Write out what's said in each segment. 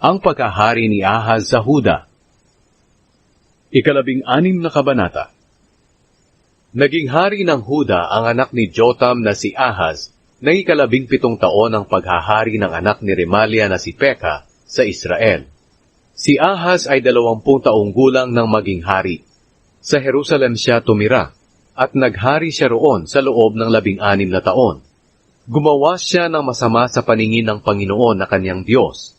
Ang pagkahari ni Ahaz sa Huda. 16 na kabanata. Naging hari ng Huda ang anak ni Jotam na si Ahaz, na 17 taon ang paghahari ng anak ni Remalia na si Peka sa Israel. Si Ahaz ay 20 taong gulang nang maging hari. Sa Jerusalem siya tumira, at naghari siya roon sa loob ng 16 na taon. Gumawa siya ng masama sa paningin ng Panginoon na kanyang Diyos,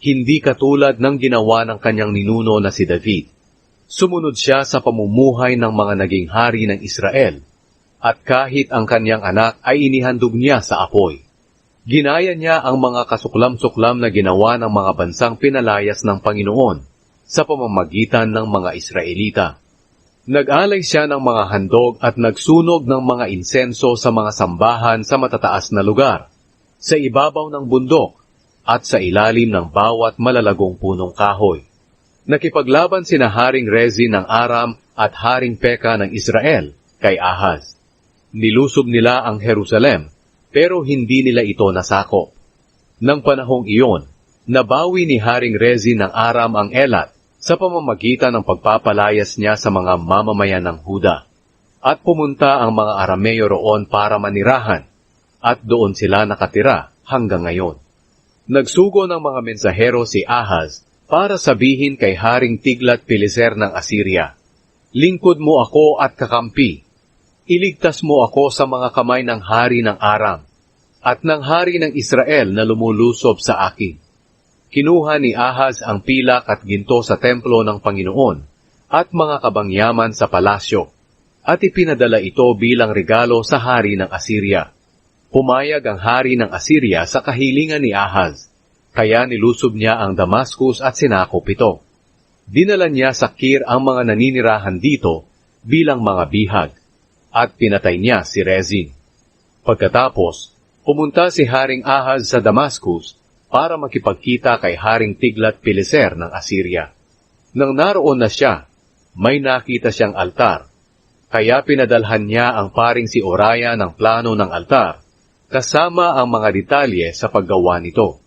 hindi katulad ng ginawa ng kanyang ninuno na si David. Sumunod siya sa pamumuhay ng mga naging hari ng Israel, at kahit ang kanyang anak ay inihandog niya sa apoy. Ginaya niya ang mga kasuklam-suklam na ginawa ng mga bansang pinalayas ng Panginoon sa pamamagitan ng mga Israelita. Nag-alay siya ng mga handog at nagsunog ng mga insenso sa mga sambahan sa matataas na lugar, sa ibabaw ng bundok, at sa ilalim ng bawat malalagong punong kahoy. Nakipaglaban sina Haring Rezin ng Aram at Haring Peka ng Israel kay Ahaz. Nilusob nila ang Jerusalem, pero hindi nila ito nasakop. Nang panahong iyon, nabawi ni Haring Rezin ng Aram ang Elat sa pamamagitan ng pagpapalayas niya sa mga mamamayan ng Huda. At pumunta ang mga Arameo roon para manirahan, at doon sila nakatira hanggang ngayon. Nagsugo ng mga mensahero si Ahaz para sabihin kay Haring Tiglat-Pileser ng Assyria, "Lingkod mo ako at kakampi. Iligtas mo ako sa mga kamay ng hari ng Aram at ng hari ng Israel na lumulusob sa akin." Kinuha ni Ahaz ang pilak at ginto sa templo ng Panginoon at mga kabangyaman sa palasyo, at ipinadala ito bilang regalo sa hari ng Assyria. Pumayag ang hari ng Assyria sa kahilingan ni Ahaz, kaya nilusob niya ang Damascus at sinakop ito. Dinala niya sa Kir ang mga naninirahan dito bilang mga bihag, at pinatay niya si Rezin. Pagkatapos, pumunta si Haring Ahaz sa Damascus para makipagkita kay Haring Tiglat-Pileser ng Assyria. Nang naroon na siya, may nakita siyang altar, kaya pinadalhan niya ang paring si Oraya ng plano ng altar, kasama ang mga detalye sa paggawa nito.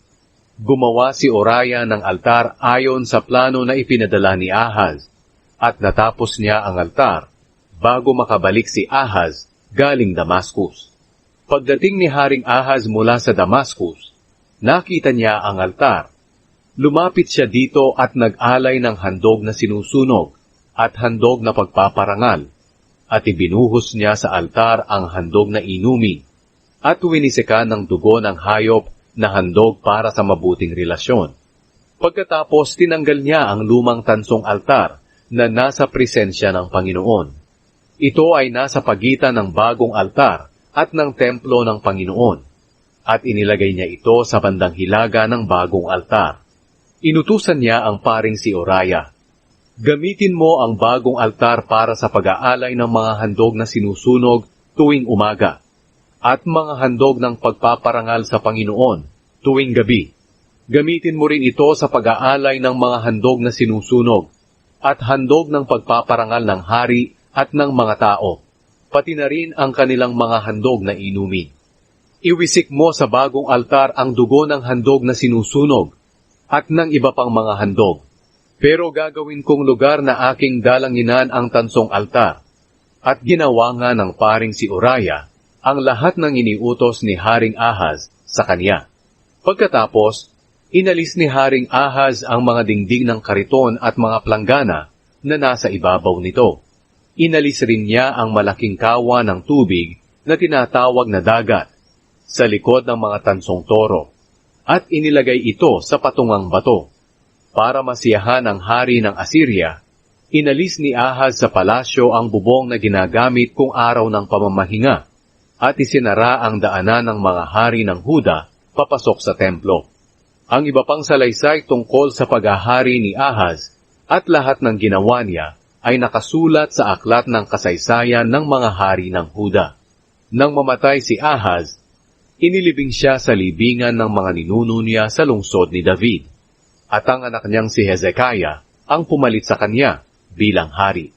Gumawa si Oraya ng altar ayon sa plano na ipinadala ni Ahaz, at natapos niya ang altar bago makabalik si Ahaz galing Damascus. Pagdating ni Haring Ahaz mula sa Damascus, nakita niya ang altar. Lumapit siya dito at nag-alay ng handog na sinusunog at handog na pagpaparangal, at ibinuhos niya sa altar ang handog na inumin, at winisikan ng dugo ng hayop na handog para sa mabuting relasyon. Pagkatapos, tinanggal niya ang lumang tansong altar na nasa presensya ng Panginoon. Ito ay nasa pagitan ng bagong altar at ng templo ng Panginoon, at inilagay niya ito sa bandang hilaga ng bagong altar. Inutusan niya ang paring si Oraya, "Gamitin mo ang bagong altar para sa pag-aalay ng mga handog na sinusunog tuwing umaga, at mga handog ng pagpaparangal sa Panginoon tuwing gabi. Gamitin mo rin ito sa pag-aalay ng mga handog na sinusunog at handog ng pagpaparangal ng hari at ng mga tao, pati na rin ang kanilang mga handog na inumin. Iwisik mo sa bagong altar ang dugo ng handog na sinusunog at ng iba pang mga handog. Pero gagawin kong lugar na aking dalanginan ang tansong altar." At ginawa nga ng paring si Oraya ang lahat ng iniutos ni Haring Ahaz sa kanya. Pagkatapos, inalis ni Haring Ahaz ang mga dingding ng kariton at mga planggana na nasa ibabaw nito. Inalis rin niya ang malaking kawa ng tubig na tinatawag na dagat sa likod ng mga tansong toro, at inilagay ito sa patungang bato. Para masiyahan ang hari ng Assyria, inalis ni Ahaz sa palasyo ang bubong na ginagamit kung araw ng pamamahinga, at isinara ang daanan ng mga hari ng Huda papasok sa templo. Ang iba pang salaysay tungkol sa paghahari ni Ahaz at lahat ng ginawa niya ay nakasulat sa aklat ng kasaysayan ng mga hari ng Huda. Nang mamatay si Ahaz, inilibing siya sa libingan ng mga ninuno niya sa lungsod ni David, at ang anak niyang si Hezekiah ang pumalit sa kanya bilang hari.